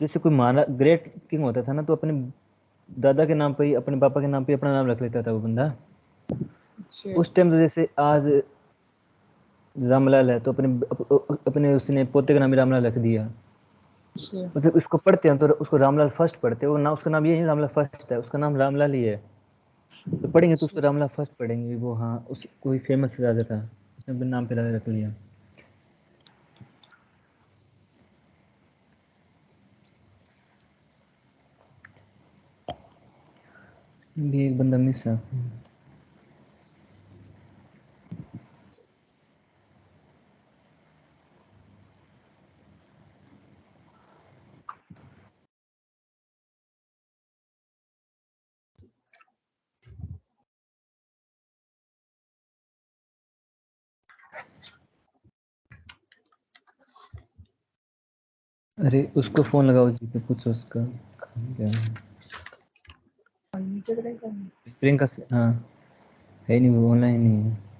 जैसे कोई महाराज great king होता था ना, तो अपने दादा के नाम पे ही, अपने पापा के नाम पे अपना नाम रख लेता था वो बंदा। अच्छा उस टाइम तो जैसे आज रामलाल है, तो अपने उसने पोते का नाम ही रामलाल रख दिया। अच्छा मतलब उसको पढ़ते हैं तो उसको रामलाल फर्स्ट पढ़ते हैं, वो ना उसका नाम ये नहीं रामलाल फर्स्ट है, उसका नाम रामलाल ही है। तो पढ़ेंगे तो उसको अच्छा। रामलाल फर्स्ट पढ़ेंगे वो। हाँ, उस कोई फेमस राजा था, उसने अपने नाम पे रख लिया। भी एक बंदा मिस है। अरे उसको फोन लगाओ जी पे, पूछो उसका क्या है। प्रियंका से, हाँ है नहीं, वो ऑनलाइन नहीं है।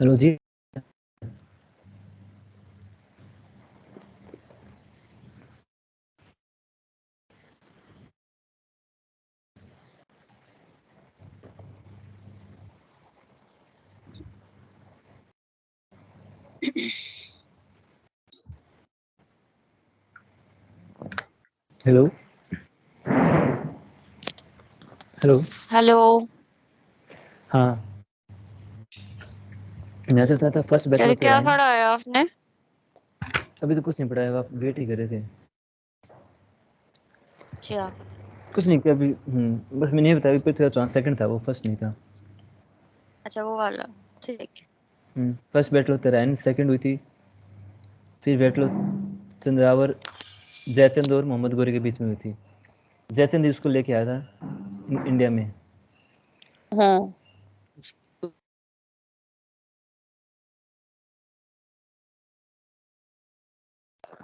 हेलो जी। Hello hello. हेलो। हाँ, मैं सोचता था फर्स्ट बैच चल, होते क्या रहे। पढ़ाया आपने? अभी तो कुछ नहीं पढ़ाया, आप वेट ही कर रहे थे। अच्छा। कुछ नहीं किया अभी। बस मैंने ये बताया, अभी पृथ्वी चौहान सेकंड था, वो फर्स्ट नहीं था। अच्छा, वो वाला। ठीक। फर्स्ट बैटल होते रहे, सेकंड हुई थी। फिर बैटल चंद्रावर जयचंद और मोहम्मद गौरी के बीच में हुई थी। जयचंद ही उसको लेके आया था इंडिया में। हाँ।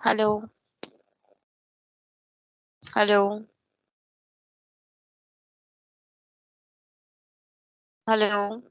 हेलो। हेलो। हेलो।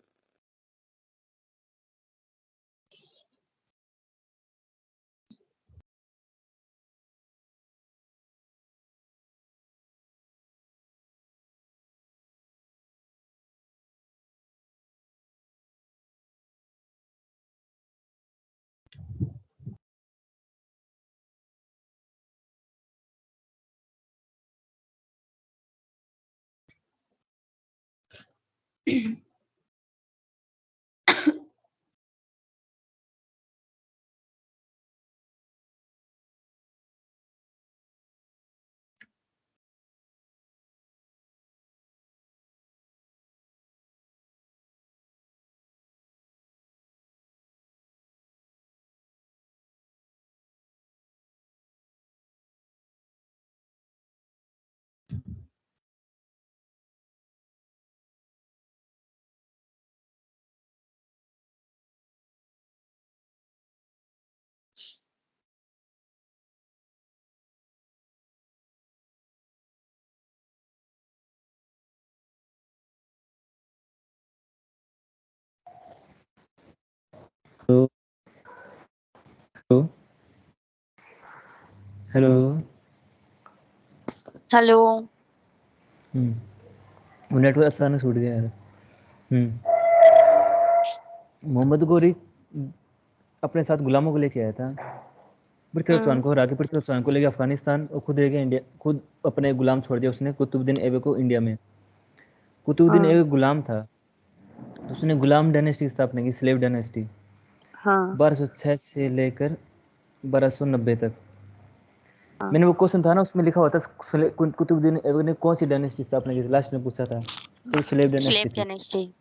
तो हेलो। हेलो। वो नेटवर्क अचानक छूट गया यार। मोहम्मद गोरी अपने साथ गुलामों को लेके आया था, पृथ्वी चौहान को हरा के पृथ्वी चौहान को लेके अफगानिस्तान और खुद लेके इंडिया, खुद अपने गुलाम छोड़ दिया उसने कुतुबुद्दीन ऐबक को इंडिया में। कुतुबुद्दीन ऐबक गुलाम था तो उसने गुलाम डायनेस्टी की स्थापना की, स्लेव डायनेस्टी, हाँ 1206 से लेकर 1290 तक। हाँ मैंने वो क्वेश्चन था ना, उसमें लिखा हुआ था कुतुबुद्दीन ऐबक ने कौन सी डायनेस्टी स्थापना की थी, लास्ट में पूछा था, तो स्लेव स्लेव डायनेस्टी थी। डायनेस्टी।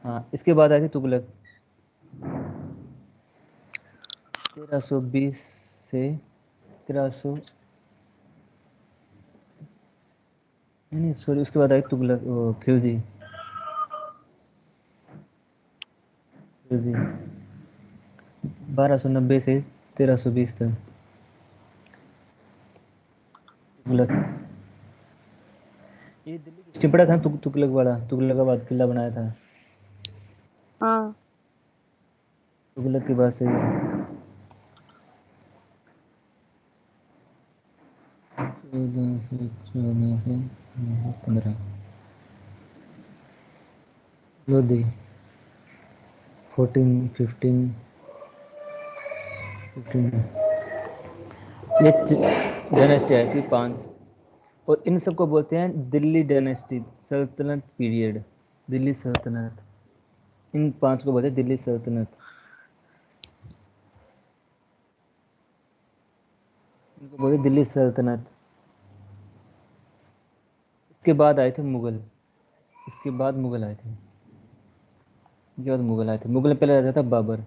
हाँ, इसके बाद आई थी तुगलक, 1320 से 1300, नहीं सॉरी, उसके बाद आई तुगलक, खिलजी, खिलजी 1290 से 1320 तक। तुगलक ये दिल्ली हिस्ट्री पढ़ा था ना, तुगलक वाला, तुगलकाबाद किला बनाया था, हाँ तुगलक के बाद से 1414 से 15 लोधी, 14 15 ये डायनेस्टी आई थी 5, और इन सबको बोलते हैं दिल्ली डायनेस्टी, सल्तनत पीरियड, दिल्ली सल्तनत, इन 5 को बोलते हैं दिल्ली सल्तनत, इनको बोलते हैं दिल्ली सल्तनत। इसके बाद आए थे मुगल, इसके बाद मुगल आए थे, इसके बाद मुगल आए थे। मुगल में पहले रहता था बाबर,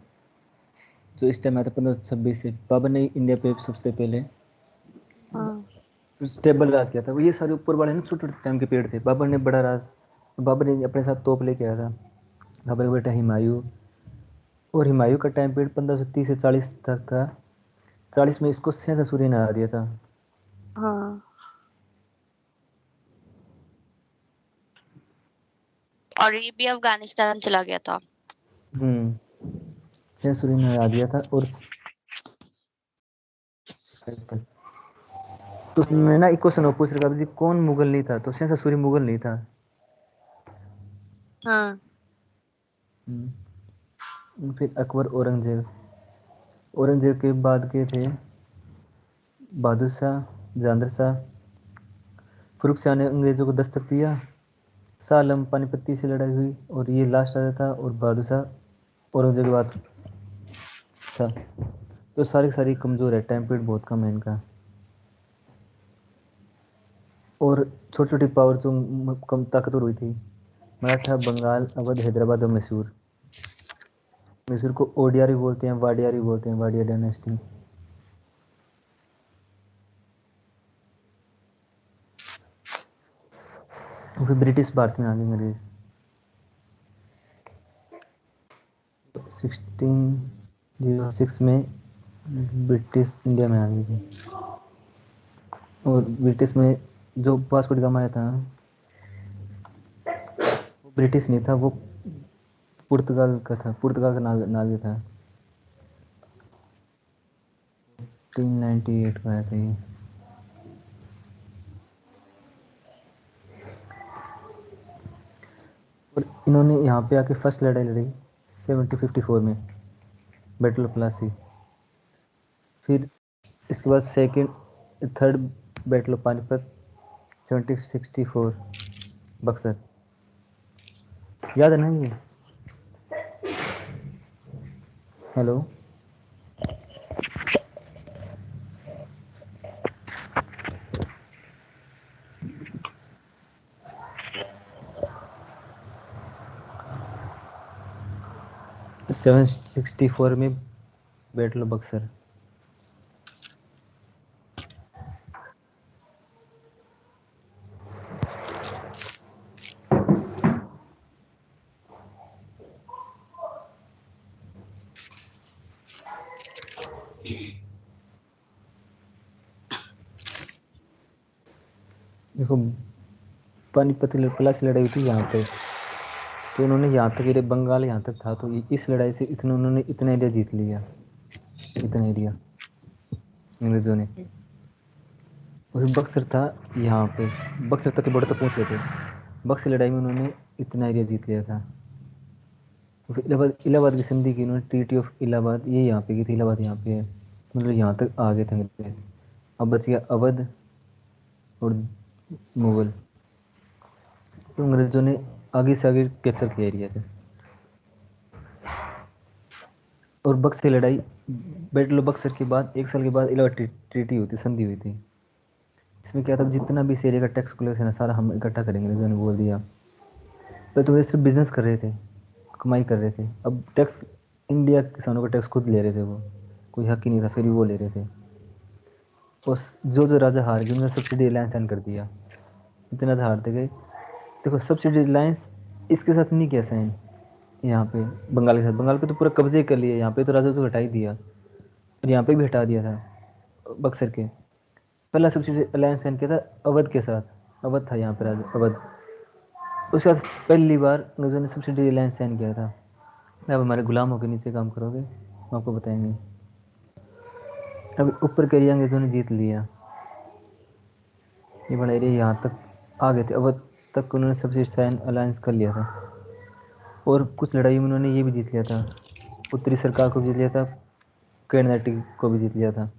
जो इस टाइम आया था 1526 से। बाबर ने इंडिया पे सबसे पहले हाँ स्टेबल राज किया था। वो ये सारे ऊपर वाले ना छोटे छोटे टाइम के पेड़ थे, बाबर ने बड़ा राज, बाबर ने अपने साथ तोप लेके आया था। बाबर का बेटा हुमायूं, और हुमायूं का टाइम पीरियड 1530 से 40 तक था। 40 में इसको सहसा सूरी ने हरा दिया था। हाँ। और ये भी अफगानिस्तान चला गया था। सहसा सूरी ने हरा दिया था। और तो मैं ना एक क्वेश्चन और पूछ रहा था, कौन मुगल नहीं था, तो सहसा सूरी मुगल नहीं था। हाँ फिर अकबर, औरंगजेब, औरंगजेब के बाद के थे बहादुर शाह, जहांगीर शाह, फर्रुख शाह ने अंग्रेजों को दस्तक दिया, शाह आलम पानीपत्ती से लड़ाई हुई, और ये लास्ट आया था, और बहादुर शाह औरंगजेब के बाद था। तो सारी सारी कमजोर है, टाइम पीरियड बहुत कम है इनका। और छोटी छोटी पावर जो कम ताकतवर हुई थी, मराठा, बंगाल, अवध, हैदराबाद और मैसूर। मैसूर को ओडियार भी बोलते हैं, वाडियार भी बोलते हैं, वाडिया डायनेस्टी। फिर ब्रिटिश भारत में आ गए अंग्रेज, 1606 में ब्रिटिश इंडिया में आ गई थी। और ब्रिटिश में जो वास्को डी गामा आया था, वो ब्रिटिश नहीं था, वो पुर्तगाल का था, पुर्तगाल का नागरिक था। 1898 का आया था ये। और इन्होंने यहाँ पे आके फर्स्ट लड़ाई लड़ी 1754 में, बैटल ऑफ प्लासी। फिर इसके बाद second third battle of Panipat 1764, Buxar. याद है ना ये? हेलो। 764 में बैटल ऑफ बक्सर। देखो, पानीपत प्लासी लड़ाई हुई थी यहाँ पे, तो उन्होंने यहाँ तक ये बंगाल यहाँ तक था, तो इस लड़ाई से इतना उन्होंने इतना एरिया जीत लिया, इतना एरिया अंग्रेजों ने। और बक्सर था यहाँ पे, बक्सर तक के बॉर्डर तक पहुँच गए थे। बक्सर लड़ाई में उन्होंने इतना एरिया जीत लिया था। तो फिर इलाहाबाद की संधि की उन्होंने, ट्रीटी ऑफ इलाहाबाद, ये यहाँ पे की थी, इलाहाबाद यहाँ पे है, मतलब यहाँ तक आ गए थे अंग्रेज। अब बच गया अवध और मुगल। तो अंग्रेजों ने आगे से आगे कैप्चर किया एरिया से। और बक्सर लड़ाई, बैटल ऑफ बक्सर के बाद 1 साल के बाद इलाहाबाद ट्रीटी हुई थी, संधि हुई थी। इसमें क्या था, जितना भी इस एरिया का टैक्स कलेक्शन है सारा हम इकट्ठा करेंगे, अंग्रेजों ने बोल दिया। तो वे सिर्फ बिजनेस कर रहे थे, कमाई कर रहे थे। अब टैक्स, इंडिया के किसानों का टैक्स खुद ले रहे थे, वो कोई हक ही नहीं था, फिर भी वो ले रहे थे। और जो जो राजा हार गए उन्होंने सब्सिडी अलायंस साइन कर दिया, इतना राजा हारते गए। देखो सब्सिडी अलायंस इसके साथ नहीं किया साइन, यहाँ पे बंगाल के साथ, बंगाल पे तो पूरा कब्जे कर लिया, यहाँ पे तो राजा तो हटा ही दिया, और यहाँ पे भी हटा दिया था बक्सर के। पहला सब्सिडी अलायंस साइन किया था अवध के साथ, अवध था यहाँ पे राजा अवध। उसके बाद पहली बार अंग्रेजों ने सब्सिडी अलायंस साइन किया था, अब हमारे गुलामों के नीचे काम करोगे, हम आपको बताएंगे। अब ऊपर के एरिया अंग्रेजों ने जीत लिया, ये बड़ा एरिया यहाँ तक आ गए थे, अवध तक उन्होंने सब्सिडी साइन अलायंस कर लिया था। और कुछ लड़ाई में उन्होंने ये भी जीत लिया था, उत्तरी सरकार को भी जीत लिया था, कर्नाटक को भी जीत लिया था।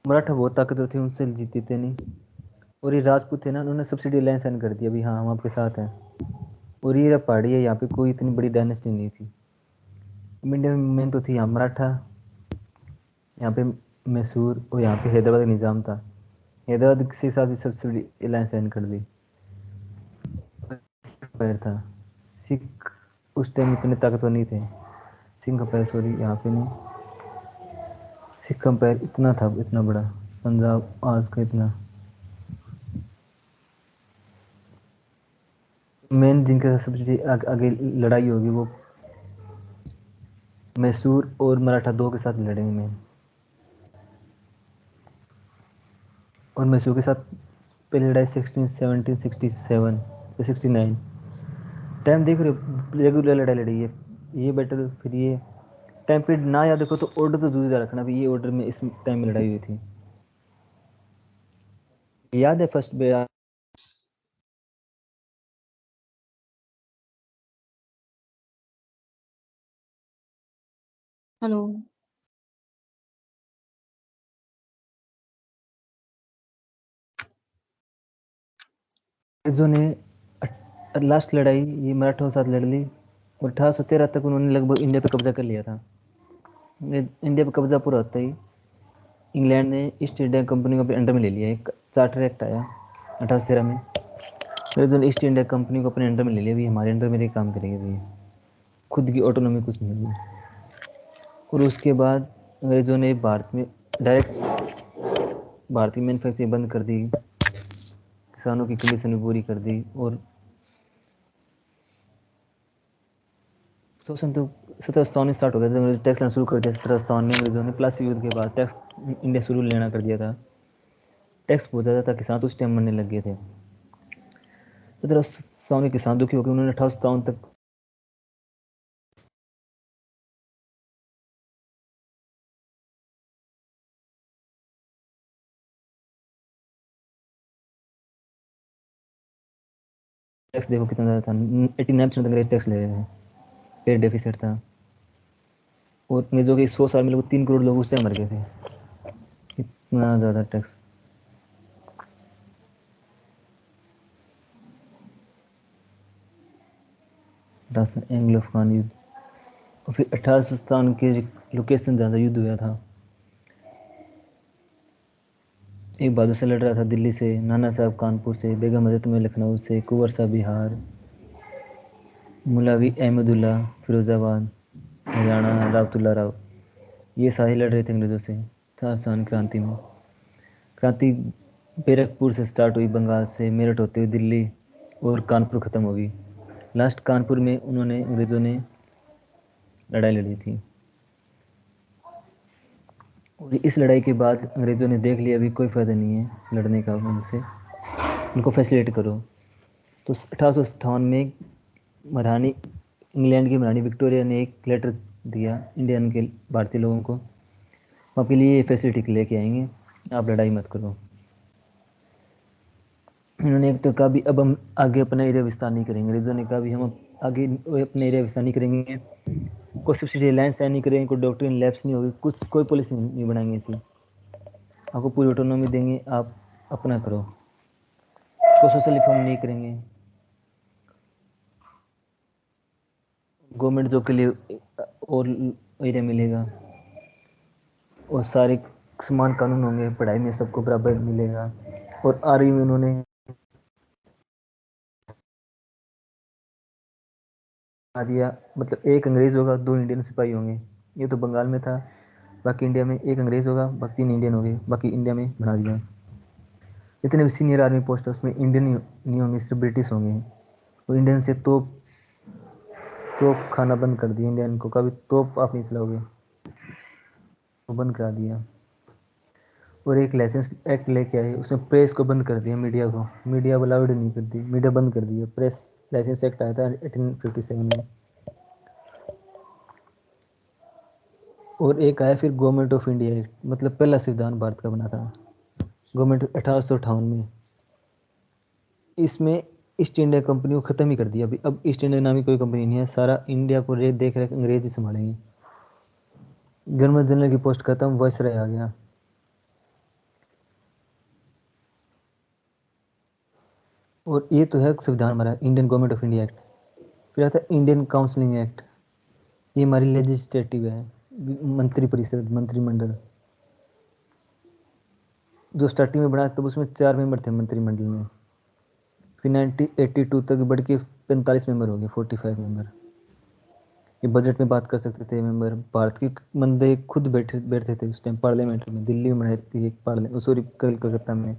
मराठा बहुत ताकतवर थे, उनसे जीते थे नहीं। और ये राजपूत थे ना, उन्होंने सब्सिडी अलायंस साइन कर दिया, अभी हाँ हम आपके साथ हैं। और ये पहाड़ी है, यहाँ पे कोई इतनी बड़ी डायनेस्टी नहीं थी। इंडिया में मेन तो थी यहाँ मराठा, यहाँ पे मैसूर, और यहाँ पे हैदराबाद का निज़ाम था। हैदराबाद के साथ भी सब्सिडी अलायंस साइन कर दी। पैर था, सिख उस टाइम इतने ताकतवर नहीं थे, सिंह का पैर, सॉरी यहाँ पे नहीं, सिख का पैर इतना था, इतना बड़ा, पंजाब आज का इतना। मेन जिनके साथ सबसे आगे लड़ाई होगी वो मैसूर और मराठा दो के साथ लड़ेंगे मेन। और मैसूर के साथ पहली लड़ाई 1767 या 69, टाइम देख रहे हो, रेगुलर लड़ाई लड़ी है ये बैटल। फिर ये टाइम पीरियड ना याद रखो तो ऑर्डर तो दूसरा रखना भी, ये ऑर्डर में इस टाइम में लड़ाई हुई थी, याद है फर्स्ट बे। हेलो। अंग्रेजों ने लास्ट लड़ाई ये मराठों के साथ लड़ ली, और 1813 तक उन्होंने लगभग इंडिया पे कब्जा कर लिया था। इंडिया पे कब्जा पूरा होता ही इंग्लैंड ने ईस्ट इंडिया कंपनी को अपने अंडर में ले लिया। एक चार्टर एक्ट आया 1813 में, अंग्रेजों ने ईस्ट इंडिया कंपनी को अपने अंडर में ले लिया, भी हमारे अंडर में ये काम करेंगे भैया, खुद की ऑटोनॉमी कुछ नहीं हुई। और उसके बाद अंग्रेजों ने भारत में डायरेक्ट भारतीय मैन्युफैक्चरिंग बंद कर दी, किसानों की कंडीशन भी पूरी कर दी। और शोषण तो 1757 में स्टार्ट हो गया था, अंग्रेज टैक्स लेना शुरू कर दिया 1757 में। अंग्रेजों ने प्लासी युद्ध के बाद टैक्स इंडिया शुरू लेना कर दिया था, टैक्स बहुत ज़्यादा था, किसान तो उस टाइम मरने लग गए थे। 1757 में किसान दुखी हो गए, उन्होंने 1857 तक टैक्स, देखो कितना ज़्यादा था, 89% अंग्रेज टैक्स ले रहे थे, पेड़ डेफिसिट था। और अंग्रेजों के 100 साल में लोग 3 करोड़ लोग उस टाइम मर गए थे, इतना ज़्यादा टैक्स। एंग्लो अफगान युद्ध, और फिर 1857 के लोकेशन ज़्यादा युद्ध हुआ था। एक बहादुर से लड़ रहा था दिल्ली से, नाना साहब कानपुर से, बेगम हजरत में लखनऊ से, कुंवर साहब बिहार, मुलावी अहमदुल्ला फिरोजाबाद हरियाणा, रावतुल्ला राव, ये सारे लड़ रहे थे अंग्रेजों से 1857 क्रांति में। क्रांति बैरकपुर से स्टार्ट हुई, बंगाल से मेरठ होते हुए दिल्ली और कानपुर ख़त्म हो गई। लास्ट कानपुर में उन्होंने अंग्रेज़ों ने लड़ाई लड़ी थी। और इस लड़ाई के बाद अंग्रेज़ों ने देख लिया अभी कोई फ़ायदा नहीं है लड़ने का, उनसे उनको फैसिलिटेट करो। तो 1857 में महारानी इंग्लैंड की महारानी विक्टोरिया ने एक लेटर दिया इंडियन के भारतीय लोगों को, आपके लिए ये फैसिलिटी लेके आएंगे, आप लड़ाई मत करो। उन्होंने एक तो कहा भी अब हम आगे अपना एरिया विस्तार नहीं करेंगे, अंग्रेजों ने कहा भी हम आगे अपने एरिया विस्तार नहीं करेंगे, कोई सब्सिडी लाइन नहीं करेंगे, कोई डॉक्टरी लैब्स नहीं होगी, कुछ कोई पॉलिसी नहीं बनाएंगे ऐसी, आपको पूरी ऑटोनॉमी देंगे, आप अपना करो, कोई सोशल रिफॉर्म नहीं करेंगे, गवर्नमेंट जॉब के लिए और एरिया मिलेगा, और सारे समान कानून होंगे, पढ़ाई में सबको बराबर मिलेगा। और आर्मी में उन्होंने दिया, मतलब एक अंग्रेज होगा 2 इंडियन सिपाही होंगे, ये तो बंगाल में था, बाकी इंडिया में एक अंग्रेज होगा, बाकी 3 इंडियन होंगे, बाकी इंडिया में बना दिया। जितने भी सीनियर आर्मी पोस्ट है उसमें इंडियन नहीं होंगे, सिर्फ ब्रिटिश होंगे, और इंडियन से तोप खाना बंद कर दिया, इंडियन को कभी तोप आप नहीं चलाओगे, वो बंद करा दिया। और एक लाइसेंस एक्ट लेके आए, उसमें प्रेस को बंद कर दिया, मीडिया को, मीडिया अलाउड नहीं कर दी, मीडिया बंद कर दिया, प्रेस लाइसेंस एक्ट आया था 1857 में। और एक आया फिर गवर्नमेंट ऑफ इंडिया एक्ट, मतलब पहला संविधान भारत का बना था गवर्नमेंट 1858 में। इसमें ईस्ट इंडिया कंपनी को खत्म ही कर दिया, अभी अब ईस्ट इंडिया नामी कोई कंपनी नहीं है, सारा इंडिया को देख रेख अंग्रेज ही संभालेंगे, गवर्नर जनरल की पोस्ट खत्म, वायसराय आ गया। और ये तो है संविधान हमारा, Indian government of India act. फिर आता है इंडियन काउंसलिंग एक्ट, ये हमारी लेजिस्लेटिव है, मंत्री परिषद, मंत्रिमंडल, जो स्टार्टिंग में बना तब उसमें 4 मेंबर थे मंत्रिमंडल में, फिर 1982 तक बढ़ के 45 मेंबर हो गए, 45 मेंबर। ये बजट में बात कर सकते थे मेंबर, भारत के बंदे खुद बैठते थे उस टाइम पार्लियामेंट में, दिल्ली में बनाई थी एक पार्लियामेंट, सॉरी कलकत्ता में,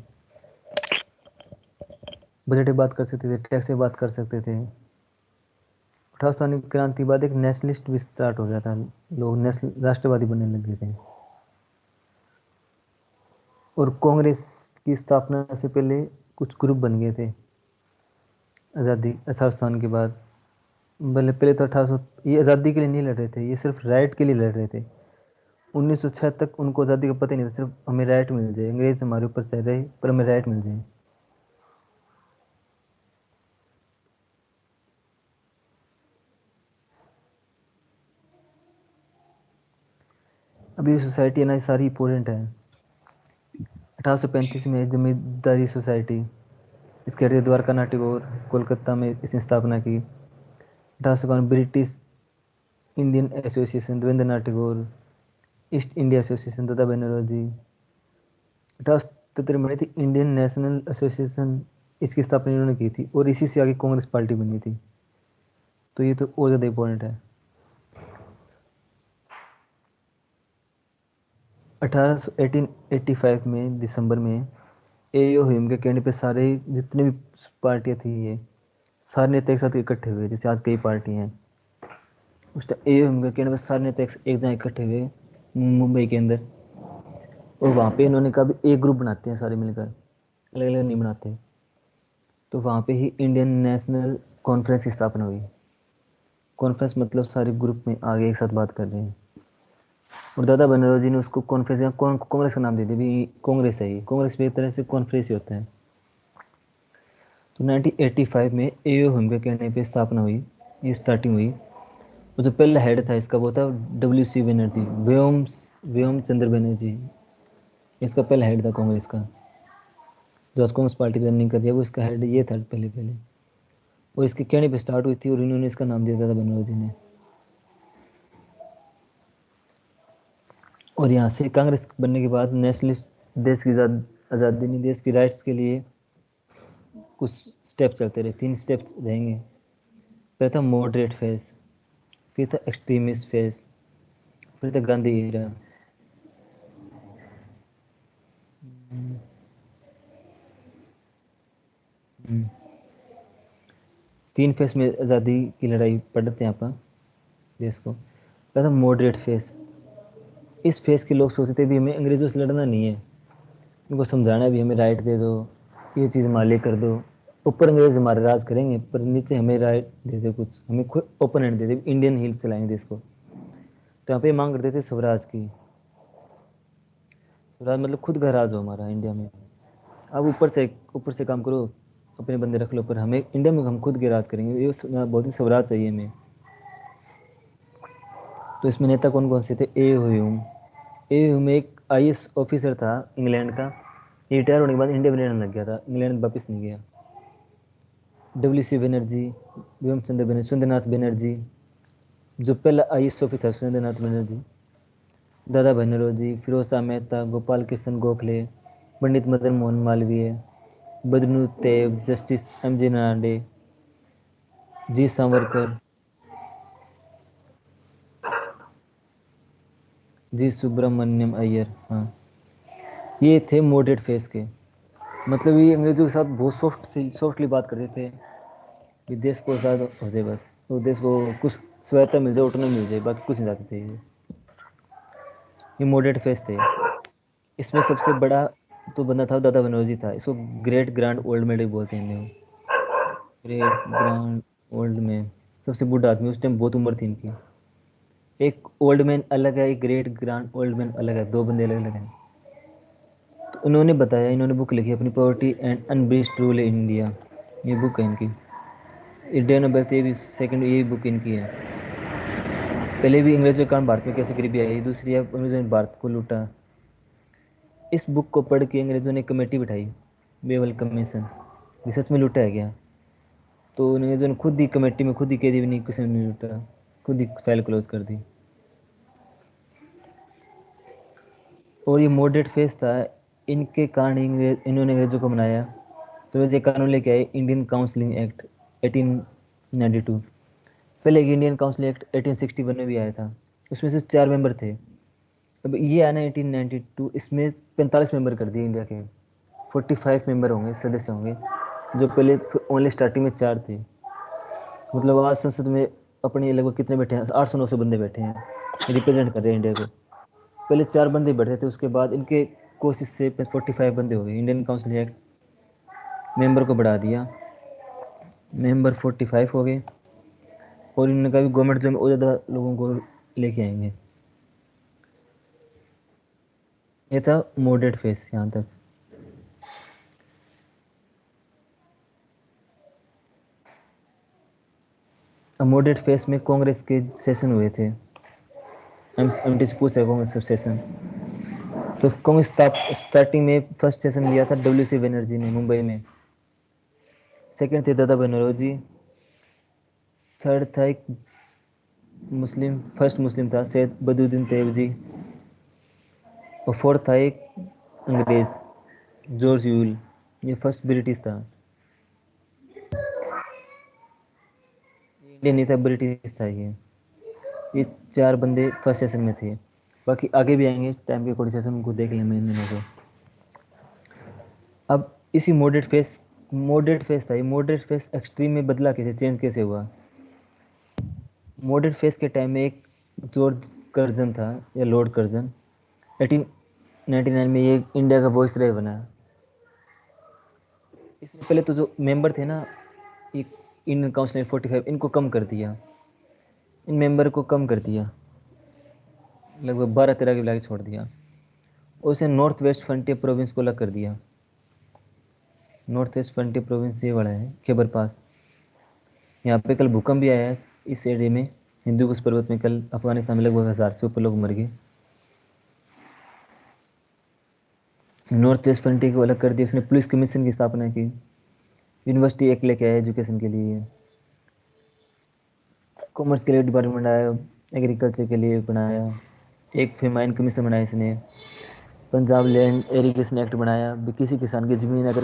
बजट में बात कर सकते थे, टैक्स में बात कर सकते थे। 18 क्रांति के बाद एक नेशनलिस्ट भी स्टार्ट हो गया था, लोग नेशनल राष्ट्रवादी बनने लग गए थे। और कांग्रेस की स्थापना से पहले कुछ ग्रुप बन गए थे आज़ादी 18 के बाद, पहले पहले तो 1800 ये आज़ादी के लिए नहीं लड़ रहे थे, ये सिर्फ राइट के लिए लड़ रहे थे। 1906 तक उनको आज़ादी का पता ही नहीं था, सिर्फ हमें राइट मिल जाए, अंग्रेज हमारे ऊपर सह रहे पर हमें राइट मिल जाए। अभी सोसाइटी है ना, सारी इंपॉर्टेंट है। 1835 में जमींदारी सोसाइटी, इसके हृदय द्वारका नाट्यगोर कोलकाता में इसने स्थापना की। 1852 British Indian Association Debendranath Tagore, East India Association Dada Banerjee. 1873 में बनी थी इंडियन नेशनल एसोसिएशन, इसकी स्थापना इन्होंने की थी, और इसी से आगे कांग्रेस पार्टी बनी थी, तो ये तो और ज़्यादा इंपॉर्टेंट है। 1885 में दिसंबर में एओ हिम के कहने पे सारे जितने भी पार्टियां थी, ये सारे नेता एक साथ इकट्ठे हुए, जैसे आज कई पार्टी हैं, उस टाइम एओ हिम के कहने पे सारे नेता एक जगह इकट्ठे हुए मुंबई के अंदर, और वहाँ पे इन्होंने कहा भी एक ग्रुप बनाते हैं सारे मिलकर, अलग अलग नहीं बनाते। तो वहाँ पे ही इंडियन नेशनल कॉन्फ्रेंस की स्थापना हुई। कॉन्फ्रेंस मतलब सारे ग्रुप में आगे एक साथ बात कर रहे हैं, और दादा बनर्जी ने उसको कॉन्फ्रेंस या कांग्रेस का नाम दे दिया, भी कांग्रेस है, ये कांग्रेस भी एक तरह से कॉन्फ्रेंस ही होता है। तो 1985 में एओ हिम के कहने पे स्थापना हुई, ये स्टार्टिंग हुई। और जो पहला हेड था इसका वो था WC बनर्जी, व्योम चंद्र बनर्जी, इसका पहला हेड था कांग्रेस का, जो आज कांग्रेस पार्टी रनिंग कर रही है, वो इसका हेड ये था पहले पहले। और इसके कहने पे स्टार्ट हुई थी, और इन्होंने इसका नाम दिया था बनर्जी ने। और यहाँ से कांग्रेस बनने के बाद नेशनलिस्ट, देश की आज़ादी नहीं, देश की राइट्स के लिए कुछ स्टेप चलते रहे, 3 स्टेप्स रहेंगे। पहला था मॉडरेट फेज, फिर था एक्सट्रीमिस्ट फेज, फिर था गांधी एरा। हम्म। 3 फेज में आज़ादी की लड़ाई पढ़ते हैं अपन देश को। पहला था मॉडरेट फेज, इस फेज के लोग सोचते भी हमें अंग्रेजों से लड़ना नहीं है, उनको समझाना भी हमें राइट दे दो, ये चीज़ हमारे लिए कर दो, ऊपर अंग्रेज हमारे राज करेंगे पर नीचे हमें राइट दे दे, कुछ हमें खुद ओपन हैंड दे दे, इंडियन हिल चलाएंगे देश को। तो यहाँ पे मांग करते थे स्वराज की। स्वराज मतलब खुद का राज हो हमारा इंडिया में। अब ऊपर से काम करो, अपने बंदे रख लो, पर हमें इंडिया में हम खुद के राज करेंगे, ये बहुत ही स्वराज चाहिए हमें। तो इसमें नेता कौन कौन से थे? ए ह्यूम एक आईएएस ऑफिसर था इंग्लैंड का। ये रिटायर होने के बाद इंडिया में रहने लग गया था, इंग्लैंड वापस नहीं गया। डब्ल्यू सी बनर्जी, विक्रम चंद्र बनर्जी, सुरेंद्रनाथ बनर्जी, जो पहला IAS officer Surendranath Banerjee, Dadabhai Naoroji, Firoz Shah Mehta, Gopal Krishna Gokhale, Pandit Madan Mohan Malaviya, Badruddin Tayyab, justice M J Nade, G Savarkar, G Subramaniam Iyer. हाँ, ये थे मॉडरेट फेस के। मतलब ये अंग्रेजों के साथ बहुत सॉफ्टली बात करते थे कि देश को आज़ाद हो जाए, बस तो देश को कुछ स्वायत्ता मिल जाए, ऑटोनॉमी मिल जाए, बाकी कुछ नहीं चाहते थे ये मॉडरेट फेस थे। इसमें सबसे बड़ा तो बंदा था दादा बनर्जी था, इसको ग्रेट ग्रैंड ओल्ड मैन भी बोलते हैं इन्हें। ग्रेट ग्रैंड ओल्ड मैन, सबसे बूढ़ा आदमी, उस टाइम बहुत उम्र थी इनकी। एक ओल्ड मैन अलग है, एक ग्रेट ग्रैंड ओल्ड मैन अलग है, दो बंदे अलग अलग हैं। तो उन्होंने बताया, इन्होंने बुक लिखी अपनी, poverty and unabridged rule in India, ये बुक है इनकी। इंडियन बर्थ ये भी सेकंड, यही बुक इनकी है। पहले भी अंग्रेजों के कारण भारत में कैसे गरीबी आई, दूसरी है अंग्रेजों ने भारत को लूटा। इस बुक को पढ़ के अंग्रेजों ने कमेटी बिठाई, बेवल कमीशन, ये सच में लूटा है क्या? तो अंग्रेजों ने खुद ही कमेटी में खुद ही कह दी नहीं किसी ने नहीं लूटा, खुद ही फाइल क्लोज कर दी। और ये मॉडरेट फेस था, इनके कारण इन्होंने अंग्रेजों को बनाया। तो ये कानून लेके आए, इंडियन काउंसलिंग एक्ट 1892। पहले एक इंडियन काउंसिल एक्ट 1861 में भी आया था, उसमें सिर्फ 4 मेंबर थे। अब ये आया ना 1892, इसमें 45 मेंबर कर दिए इंडिया के। 45 मेंबर होंगे, सदस्य होंगे, जो पहले ओनली स्टार्टिंग में 4 थे। मतलब आज संसद में अपने लगभग कितने बैठे हैं? 800-900 बंदे बैठे हैं, रिप्रेजेंट कर रहे हैं इंडिया को। पहले 4 बंदे बैठे थे, उसके बाद इनके कोशिश से 45 बंदे हो गए। इंडियन काउंसिल एक्ट मेंबर को बढ़ा दिया, मेंबर 45 हो गए। और इन्होंने कहा भी गवर्नमेंट जो और ज़्यादा लोगों को लेके आएंगे। ये था मॉडरेट फेस यहाँ तक। अब मॉडरेट फेस में कांग्रेस के सेशन हुए थे, एमटी से पूछ रहे कांग्रेस सब सेशन। तो कांग्रेस स्टार्टिंग में फर्स्ट सेशन लिया था डब्ल्यू सी बनर्जी ने मुंबई में। सेकंड थे दादा भाई नौरोजी। थर्ड था एक मुस्लिम, फर्स्ट मुस्लिम था सैयद बदरुद्दीन तैयब जी। और फोर्थ था एक अंग्रेज, जॉर्ज यूल, ये फर्स्ट ब्रिटिश था। ये इंडियन नहीं था, ब्रिटिश था ये 4 बंदे फर्स्ट सेशन में थे। बाकी आगे भी आएंगे टाइम के अकॉर्डिंग, सेशन उनको देख लें इन दिनों को। अब इसी मॉडरेट फेस था, ये मॉडरेट फेस एक्सट्रीम में बदला कैसे, चेंज कैसे हुआ? मॉडरेट फेस के टाइम में एक जॉर्ज कर्जन था, या लॉर्ड कर्जन, 1899 में ये इंडिया का वॉइस रॉय बना। इसने पहले तो जो मेंबर थे ना, ये इंडियन काउंसिल 45, इनको कम कर दिया, इन मेंबर को कम कर दिया, लगभग 12-13 के लाके छोड़ दिया। और उसे नॉर्थ वेस्ट फ्रंटियर प्रोविंस को अलग कर दिया। नॉर्थ वेस्ट फ्रंटियर प्रोविंस ये वाला है, खैबर पास। यहाँ पे कल भूकंप भी आया है इस एरिया में, हिंदू कुश पर्वत में। कल अफगानिस्तान में लगभग 1000 से ऊपर लोग मर गए। नॉर्थ वेस्ट फ्रंटियर को अलग कर दिया। उसने पुलिस कमीशन की स्थापना की, यूनिवर्सिटी एक्ट लेके आया एजुकेशन के लिए, कॉमर्स के लिए डिपार्टमेंट बनाया, एग्रीकल्चर के लिए बनाया, एक फेमाइन कमीशन बनाया इसने, पंजाब लैंड इरिगेशन एक्ट बनाया भी किसी किसान की ज़मीन अगर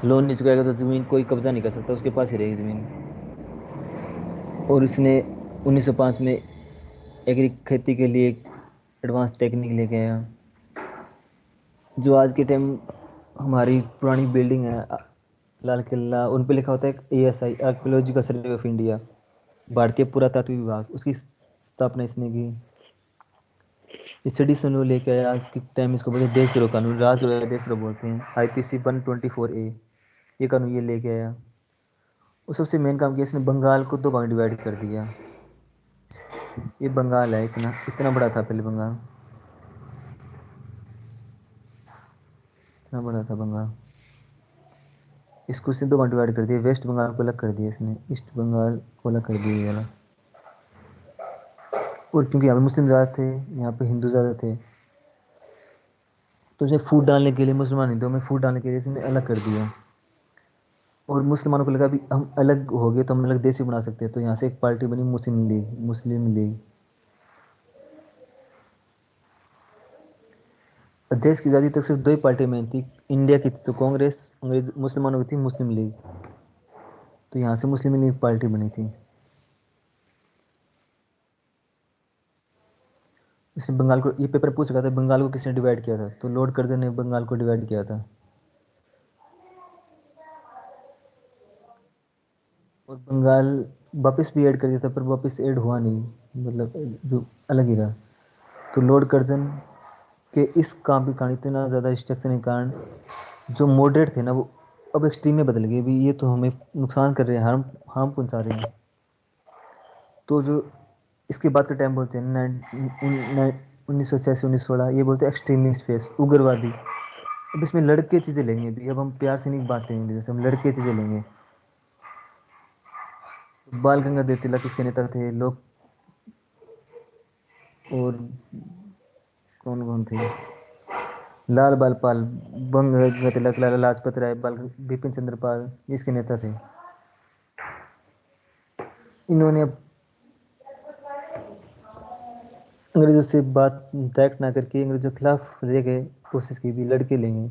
लोन नहीं चुकाएगा तो ज़मीन कोई कब्जा नहीं कर सकता, उसके पास ही रहेगी ज़मीन। और इसने 1905 में एग्री खेती के लिए एडवांस टेक्निक लेके आया। जो आज के टाइम हमारी पुरानी बिल्डिंग है, लाल किला, उन पे लिखा होता है ASI, archaeological survey of India, भारतीय पुरातत्व विभाग, उसकी स्थापना इसने की। इस एडिशन को लेके आया। आज के टाइम इसको बोलते हैं देशद्रोह कानून, राजद्रोह या देशद्रोह बोलते हैं, IPC 124A। ये कानून ये लेके आया। और सबसे मेन काम किया इसने, बंगाल को दो भाग डिवाइड कर दिया। ये बंगाल है, इतना इतना बड़ा था पहले बंगाल, इतना बड़ा था बंगाल। इसको इसने दो भाग डिवाइड कर दिया, वेस्ट बंगाल को अलग कर दिया इसने, ईस्ट बंगाल को अलग कर दिया ये वाला। और क्योंकि यहाँ पे मुस्लिम ज़्यादा थे, यहाँ पे हिंदू ज़्यादा थे, तो इसने फूट डालने के लिए मुसलमान हिंदुओं में फूट डालने के लिए इसने अलग कर दिया। और मुसलमानों को लगा भी हम अलग हो गए तो हम अलग देश भी बना सकते हैं, तो यहाँ से एक पार्टी बनी मुस्लिम लीग, मुस्लिम लीग। देश की आज़ादी तक सिर्फ दो ही पार्टी मेन थी, इंडिया की थी तो कांग्रेस, अंग्रेज मुसलमानों की थी मुस्लिम लीग। तो यहाँ से मुस्लिम लीग पार्टी बनी थी। इसने बंगाल को, ये पेपर पूछ रहा था बंगाल को किसने डिवाइड किया था, तो लॉर्ड कर्जन ने बंगाल को डिवाइड किया था। और बंगाल वापस भी ऐड कर दिया था, पर वापस ऐड हुआ नहीं, मतलब जो अलग ही रहा। तो लॉर्ड कर्जन के इस काम की कहानी इतना ज़्यादा डिस्ट्रक्शन के कारण जो मॉडरेट थे ना, वो अब एक्सट्रीम में बदल गए भी, ये तो हमें नुकसान कर रहे हैं, हार्म पहुंचा रहे हैं। तो जो इसके बाद का टाइम बोलते हैं 1986-1916, ये बोलते हैं एक्सट्रीमिस्ट फेस, उग्रवादी। अब इसमें लड़के चीज़ें लेंगे भी, अब हम प्यार से नहीं बात करेंगे, जैसे हम लड़के चीज़ें लेंगे। बाल गंगाधर तिलक इसके नेता थे लोग, और कौन कौन थे, लाल बाल पाल, बंग गंगाधर तिलक, लाला लाजपत राय, बाल बिपिन चंद्र पाल, ये इसके नेता थे। इन्होंने अंग्रेजों से बात डायरेक्ट ना करके अंग्रेजों के खिलाफ रह गए, कोशिश की भी लड़के लेंगे।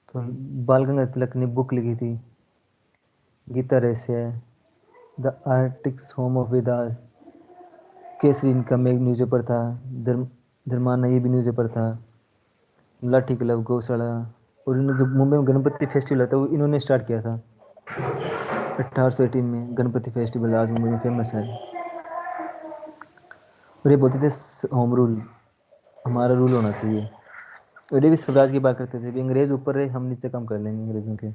तो बाल गंगाधर तिलक ने बुक लिखी थी Gita Rahasya, the Arctics home of Vedas, Kesari इनका में एक न्यूज़पेपर था, धर्माना ये भी न्यूज़पेपर था, लाठी क्लब, गौशाला। और इन्होंने जो मुंबई में गणपति फेस्टिवल था वो इन्होंने स्टार्ट किया था 1818 में। गणपति फेस्टिवल आज मुंबई में फेमस है। और ये बोलते थे होम रूल, हमारा रूल होना चाहिए। और ये भी स्वराज की बात करते थे भी, अंग्रेज ऊपर रहे हम नीचे काम कर लेंगे अंग्रेजों के।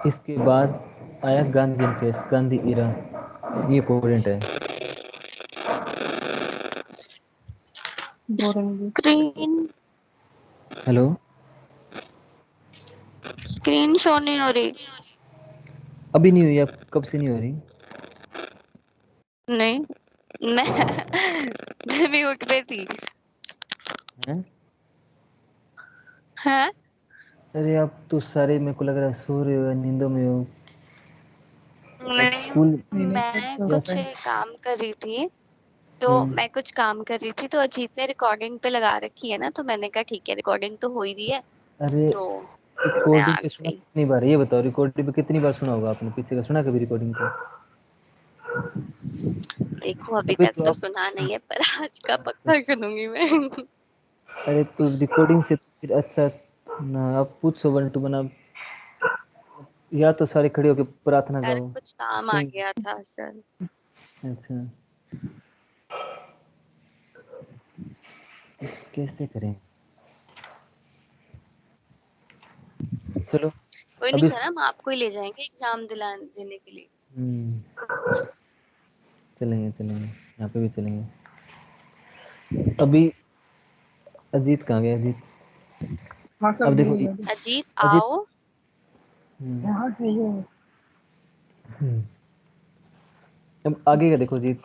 इसके बाद आया गांधी फेस, गांधी इरा, ये इंपॉर्टेंट है। बोरेंगे। स्क्रीन हेलो, स्क्रीन शो नहीं हो रही। अभी नहीं हुई, अब कब से नहीं हो रही? नहीं, मैं भी उठ पे थी। हैं? हाँ, अरे आप तो सारे, मेरे को लग रहा है सो रहे हो, नींदों में हो। अब नहीं, स्कूल नहीं नहीं, मैं सब या कुछ सही। काम कर रही थी। तो हम्म, मैं कुछ काम कर रही थी तो अजीत ने रिकॉर्डिंग पे लगा रखी है ना, तो मैंने कहा ठीक है, रिकॉर्डिंग तो हो ही रही है, अरे तो मैं रिकॉर्डिंग आ पे सुना गई। कितनी बार है, ये बताओ रिकॉर्डिंग पे कितनी बार सुना होगा आपने, पीछे का सुना कभी रिकॉर्डिंग पे? देखो अभी अबे तक तो तो आप, सुना नहीं है, पर आज का पक्का सुनूंगी मैं। अरे तो रिकॉर्डिंग से तो फिर अच्छा ना, आप पूछो वन टू वन, या तो सारे खड़े होके प्रार्थना यार गाओ, कुछ काम आ सिंग। गया था सर। अच्छा, कैसे करें, चलो कोई नहीं अभी सर, हम आपको ही ले जाएंगे एग्जाम दिला देने के लिए। हम्म, चलेंगे चलेंगे, यहाँ पे भी चलेंगे। अभी अजीत कहाँ गया अजीत? हाँ सर, अब देखो यही है। अजीत अजीत, आओ। हम्म, यहाँ है ये। हम्म, अब आगे का देखो अजीत।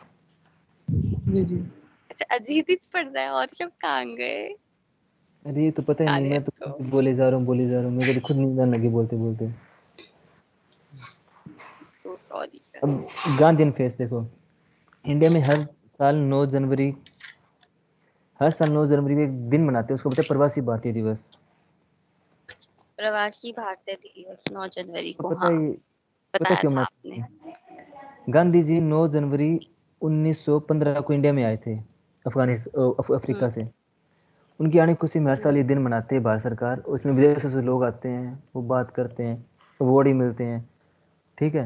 जी जी। अच्छा, अजीत ही पढ़ रहा है और सब कहाँ गए? अरे ये तो पता ही आ नहीं, गए मैं अब तो तो। बोले जा रहा हूँ बोले जा रहा हूँ, मेरे को तो खुद नींद आने लगी बोलते बोलते। तो सॉरी सर। अब गांधीयन फेस्ट देखो, इंडिया में साल 9 जनवरी हर साल 9 जनवरी को एक दिन मनाते हैं, उसको बोलते हैं प्रवासी भारतीय दिवस। प्रवासी भारतीय दिवस 9 जनवरी तो को, पता हाँ है, पता बताया क्यों था मनाते आपने। हैं? गांधी जी 9 जनवरी 1915 को इंडिया में आए थे, अफगानिस्तान हम्म। अफ्रीका से। उनकी आने की खुशी में हर साल ये दिन मनाते हैं भारत सरकार। उसमें विदेशों से लोग आते हैं, वो बात करते हैं, उसमें विदेशों से लोग आते हैं, वो बात करते हैं, अवार्ड ही मिलते हैं। ठीक है,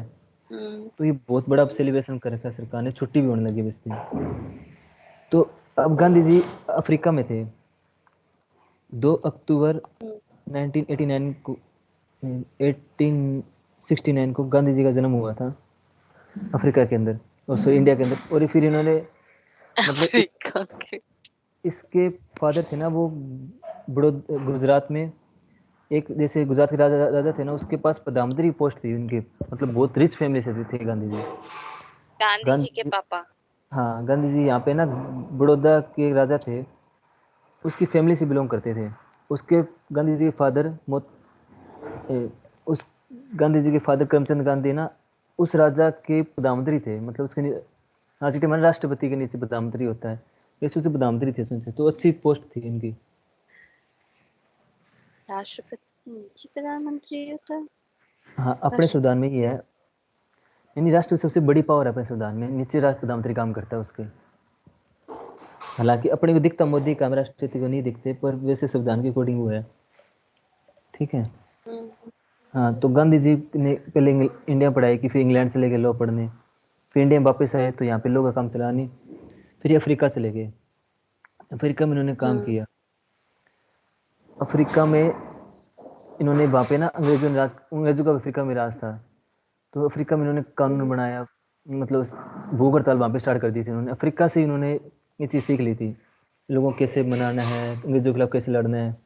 तो ये बहुत बड़ा सेलिब्रेशन कर रखा है सरकार ने, छुट्टी भी होने लगी है इस दिन। तो अब गांधी जी अफ्रीका में थे। 2 अक्टूबर 1989 को 1869 को गांधी जी का जन्म हुआ था अफ्रीका के अंदर, और सॉरी इंडिया के अंदर। और फिर इन्होंने मतलब अफ्रीका के इसके फादर थे ना, वो बड़ो गुजरात में एक, जैसे गुजरात के राजा राजा थे ना, उसके पास प्रधानमंत्री पोस्ट थी उनके, मतलब बहुत रिच फैमिली से थे गांधी जी। गांधी जी के गांधी पापा। हाँ, गांधी जी यहाँ पे ना बड़ौदा के राजा थे, उसकी फैमिली से बिलोंग करते थे। उसके गांधी जी के फादर मोत उस गांधी जी के फादर करमचंद गांधी ना उस राजा के प्रधानमंत्री थे, मतलब आज के टाइम में राष्ट्रपति के नीचे प्रधानमंत्री होता है, ये उससे प्रधानमंत्री थे उनसे, तो अच्छी पोस्ट थी इनकी। राष्ट्रपति नीचे प्रधानमंत्री होता है। हाँ, अपने संविधान में ही है, यानी राष्ट्रपति सबसे बड़ी पावर है अपने संविधान में, नीचे राष्ट्र प्रधानमंत्री काम करता है उसके। हालांकि अपने को दिखता मोदी का, राष्ट्रपति को नहीं दिखते, पर वैसे संविधान के अकॉर्डिंग वो है। ठीक है। हाँ, तो गांधी जी ने पहले इंडिया पढ़ाई की, फिर इंग्लैंड चले गए लॉ पढ़ने, फिर इंडिया में वापस आए तो यहाँ पे लोग का काम चला नहीं, फिर ये अफ्रीका चले गए। अफ्रीका में इन्होंने काम किया। अफ्रीका में इन्होंने वहाँ पे ना अंग्रेजों का अफ्रीका में राज था, तो अफ्रीका में इन्होंने कानून बनाया, मतलब भूख हड़ताल वहाँ पे स्टार्ट कर दी थी इन्होंने। अफ्रीका से इन्होंने ये चीज़ सीख ली थी, लोगों को कैसे मनाना है, अंग्रेजों के खिलाफ कैसे लड़ना है।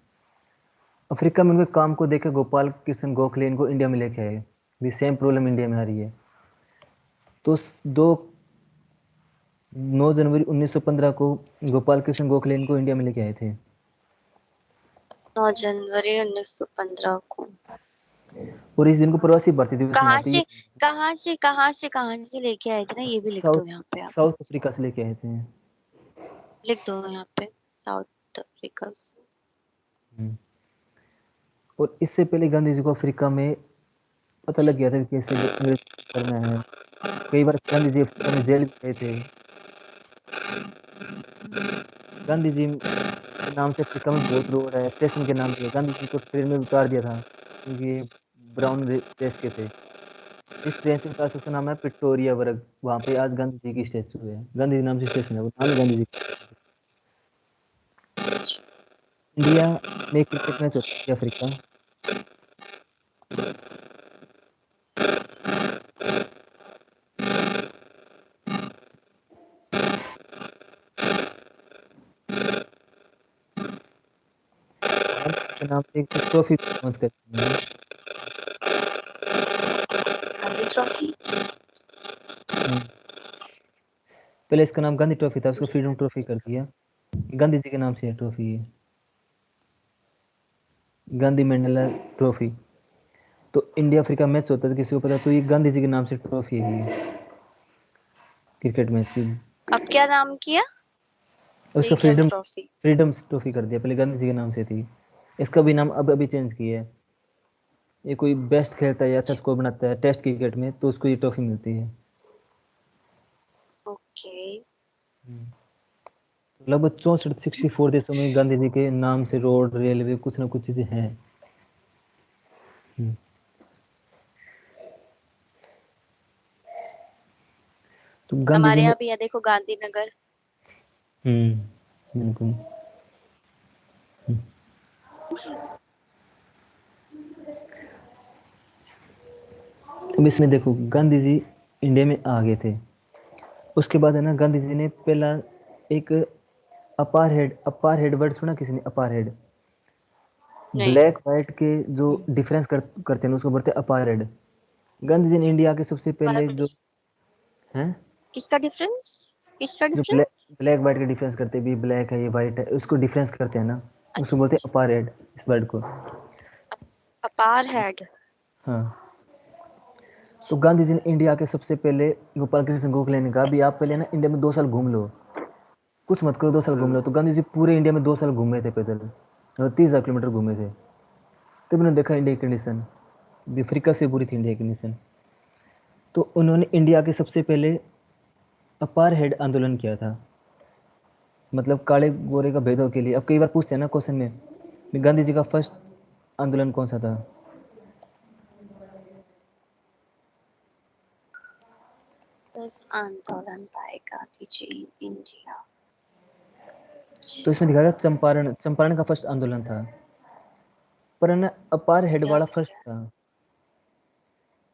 अफ्रीका में उनके काम को देखे गोपाल कृष्ण गोखले इनको इंडिया में लेके आए, भी सेम प्रॉब्लम इंडिया में आ रही है। तो 9 जनवरी 1915 को गोपाल कृष्ण गोखले इनको इंडिया में लेके आए थे। 9 जनवरी 1915 को। और इस दिन को प्रवासी भारतीय दिवस कहाँ मनाते हैं। से कहाँ से लेके आए थे ना, ये भी लिख साउथ दो यहाँ पे आप। साउथ अफ्रीका से लेके आए थे। लिख दो यहाँ पे, साउथ अफ्रीका से। हम्म। और इससे पहले गांधी जी को अफ्रीका में पता लग गया था कि कैसे अंग्रेज करना है। कई बार गांधी जी अफ्रीका में जेल भी गए थे। गांधी जी के नाम से अफ्रीका में बहुत रोड है, स्टेशन के नाम भी है। गांधी जी को ट्रेन में उतार दिया था क्योंकि ये ब्राउन देश के थे। इस ट्रेन से उतार, उसका नाम है पिटोरिया वर्ग। वहां पे आज गांधी जी की स्टैचू है, गांधी जी नाम से स्टेशन है, वो नाम है गांधी जी का। इंडिया में क्रिकेट मैच होता है, इंडिया अफ्रीका। गांधी जी के नाम से एक ट्रॉफी लॉन्च करती है। गांधी ट्रॉफी। हम्म। पहले इसका नाम गांधी ट्रॉफी था, उसको फ्रीडम ट्रॉफी कर दिया। गांधी जी के नाम से है ट्रॉफी है, गांधी मंडेला ट्रॉफी। तो इंडिया अफ्रीका मैच होता है, किसी को पता, तो ये गांधी जी के नाम से ट्रॉफी है ये क्रिकेट मैच की। अब क्या नाम किया? और इसका freedom freedom trophy. Freedom trophy कर दिया, पहले गांधी जी के नाम से थी। इसका भी नाम अब अभी चेंज किया है। ये कोई बेस्ट खेलता है या अच्छा स्कोर बनाता है टेस्ट क्रिकेट में, तो उसको ये ट्रॉफी मिलती है। ओके। तो लगभग 64 देशों में गांधी जी के नाम से रोड, रेलवे, कुछ ना कुछ चीजें हैं। हम्म। तो गांधी जी हमारे ने यहाँ भी है, देखो गांधीनगर। बिल्कुल। अब इसमें देखो, गांधी जी इंडिया में आ गए थे। उसके बाद है ना, गांधी जी ने पहला एक अपार हेड वर्ड सुना किसी ने? अपार हेड, नहीं। ब्लैक व्हाइट के जो डिफरेंस करते हैं उसको बोलते हैं अपार हेड। गांधी जी ने इंडिया के सबसे पहले जो हैं, किसका डिफरेंस? किसका जो ब्लैक डिफरेंस? ब्लैक व्हाइट के डिफरेंस करते हैं, भी ब्लैक है ये व्हाइट है, उसको डिफरेंस करते हैं ना, उसको अच्छा बोलते हैं अच्छा। अपार हेड, इस वर्ड को। अपार हेड। हाँ, तो गांधी जी ने इंडिया के सबसे पहले, गोपाल कृष्ण गोखले ने कहा भी आप पहले ना इंडिया में 2 साल घूम लो, कुछ मत करो, 2 साल घूम लो। तो गांधी जी पूरे इंडिया में 2 साल घूमे थे पैदल, और 30,000 किलोमीटर घूमे थे। तब उन्होंने देखा इंडिया की कंडीशन, अफ्रीका से बुरी थी इंडिया की कंडीशन। तो उन्होंने इंडिया के सबसे पहले अपार हेड आंदोलन किया था। मतलब काले गोरे का भेदभाव के लिए। अब कई बार पूछते हैं ना क्वेश्चन में कि गांधी जी का फर्स्ट आंदोलन कौन सा था? This आंदोलन by गांधी जी इंडिया। तो इसमें दिखा था चंपारण, चंपारण का फर्स्ट आंदोलन था, पर है ना अपार हेड क्या वाला फर्स्ट था।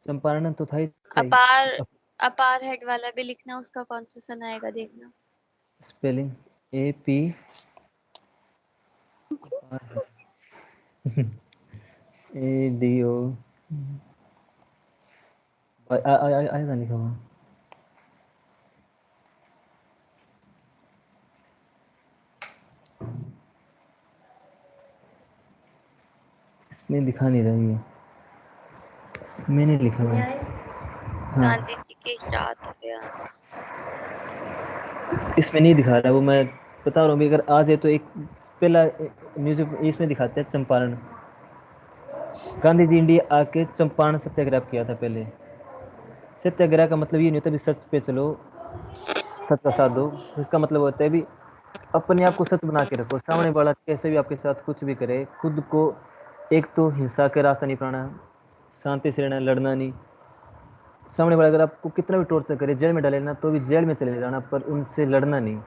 चंपारण तो था ही अपार अपार हेड वाला भी लिखना, उसका कौन सा सन आएगा देखना। स्पेलिंग AP ADO आया लिखा हुआ। इसमें दिखा नहीं रही है, मैंने लिखा हुआ है। हाँ गांधी जी के साथ अभियान। इसमें नहीं दिखा रहा, वो मैं बता रहा हूँ। अगर आ जाए तो एक पहला न्यूज इसमें दिखाते हैं चंपारण। गांधी जी इंडिया आके चंपारण सत्याग्रह किया था पहले। सत्याग्रह का मतलब ये नहीं होता भी सच पे चलो, सच का साथ दो। इसका मतलब होता है भी अपने आप को सच बना के रखो, सामने वाला कैसे भी आपके साथ कुछ भी करे, खुद को एक तो हिंसा के रास्ता नहीं अपनाना, शांति से रहना, लड़ना नहीं। सामने वाला अगर आपको कितना भी टॉर्चर करे, जेल में डाले ना, तो भी जेल में चले जाना, पर उनसे लड़ना नहीं।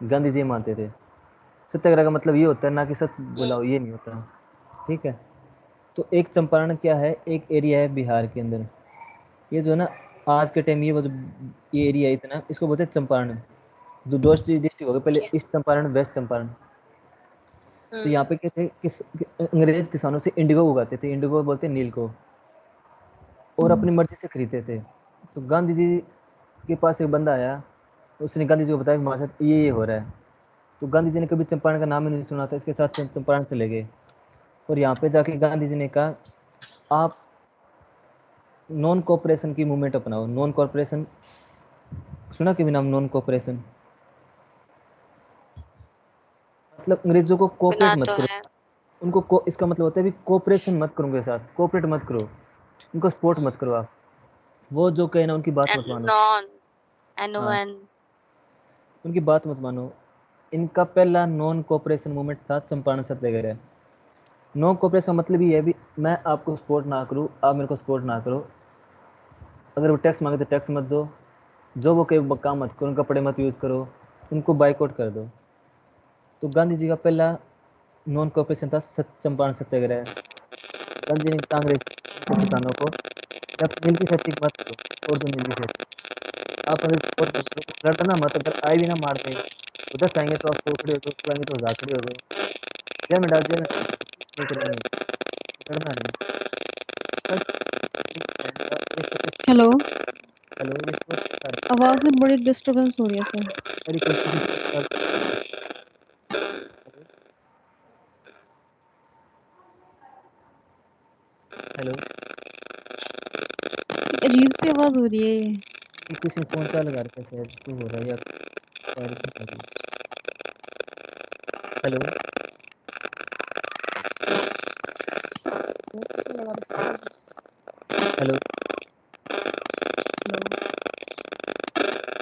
गांधी जी मानते थे सत्याग्रह का मतलब ये होता है ना कि सच बुलाओ, ये नहीं होता। ठीक है। तो एक चंपारण क्या है, एक एरिया है बिहार के अंदर। ये जो है ना आज के टाइम, ये वो जो ये एरिया है इतना, इसको बोलते हैं चंपारण। जो दो डिस्ट्रिक्ट हो गए पहले, ईस्ट चंपारण, वेस्ट चंपारण। तो यहाँ पे क्या थे, अंग्रेज किसानों से इंडिगो उगाते थे, इंडिगो बोलते हैं नील को, और अपनी मर्जी से खरीदते थे। तो गांधी जी के पास एक बंदा आया, उसने गांधी जी को बताया कि हमारे साथ ये हो रहा है। तो गांधी जी ने कभी चंपारण का नाम ही नहीं सुना था, इसके साथ चंपारण चले गए। और यहाँ पे जाके गांधी जी ने कहा आप नॉन कोऑपरेशन की मूवमेंट अपनाओ। नॉन कोऑपरेशन सुना कभी नाम? नॉन कोऑपरेशन मतलब अंग्रेजों को कोऑपरेट सुना मत तो करो। है। इसका मतलब होता है भी कोऑपरेशन मत करो उनके साथ, कोऑपरेट मत करो, उनको सपोर्ट मत करो आप। वो जो कहे ना उनकी बात मत मानो। नॉन हाँ, NON। उनकी बात मत मानो। इनका पहला नॉन कोऑपरेशन मूवमेंट था चंपारण सत्याग्रह। नॉन कोऑपरेशन मतलब ये है भी मैं आपको सपोर्ट ना करूँ, आप मेरे को सपोर्ट ना करो। अगर वो टैक्स मांगे तो टैक्स मत दो, जो वो कहे वो काम मत करो, उनका कपड़े मत यूज करो, उनको बाइकआउट कर दो। तो गांधी जी का पहला नॉन कोऑपरेशन था चंपारण सत्याग्रह। गांधी जी ने कांग्रेस के किसानों को कि आप नील की खेती मत करो, छोड़ दो नील की खेती। आप अगर सपोर्ट मत करो, तो लड़ना मत, अगर आए भी ना मार दे, तो 10 आएंगे तो आप 100 खड़े हो गए, 100 आएंगे तो 1000 खड़े हो गए, जेल में डाल दिया ना, नहीं करेंगे, लड़ना नहीं। हेलो, हेलो, ये सोच आवाज में बड़ी डिस्टरबेंस हो रही है सर। सारी कोशिश। हेलो, अजीब सी आवाज हो रही है ये। ये किसी ने फोन चालू लगा रखा है शायद, तो हो रहा है या शायद कुछ हो रही है। हेलो, हेलो,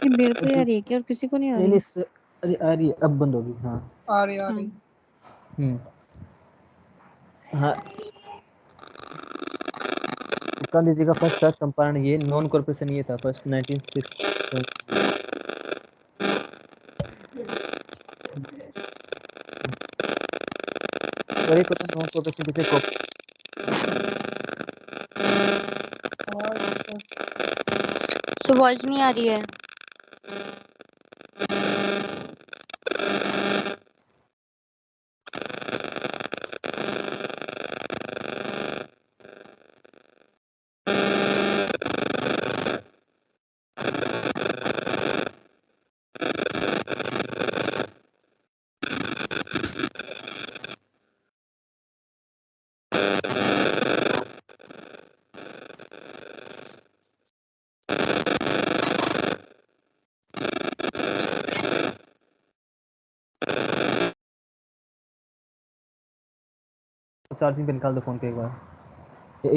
ये मेरे को ही आ अजीब। रही है क्या और किसी को नहीं आ नहीं रही? नहीं अरे आ रही है, अब बंद होगी। हाँ। आ रही आ रही। हम्म। हाँ, गांधी जी का फर्स्ट था चंपारण, ये नॉन कॉर्पोरेशन ये था फर्स्ट 1906। और एक होता नॉन कॉर्पोरेशन किसे सो वॉइस नहीं आ रही है। चार्जिंग पे निकाल दो फोन पे एक बार।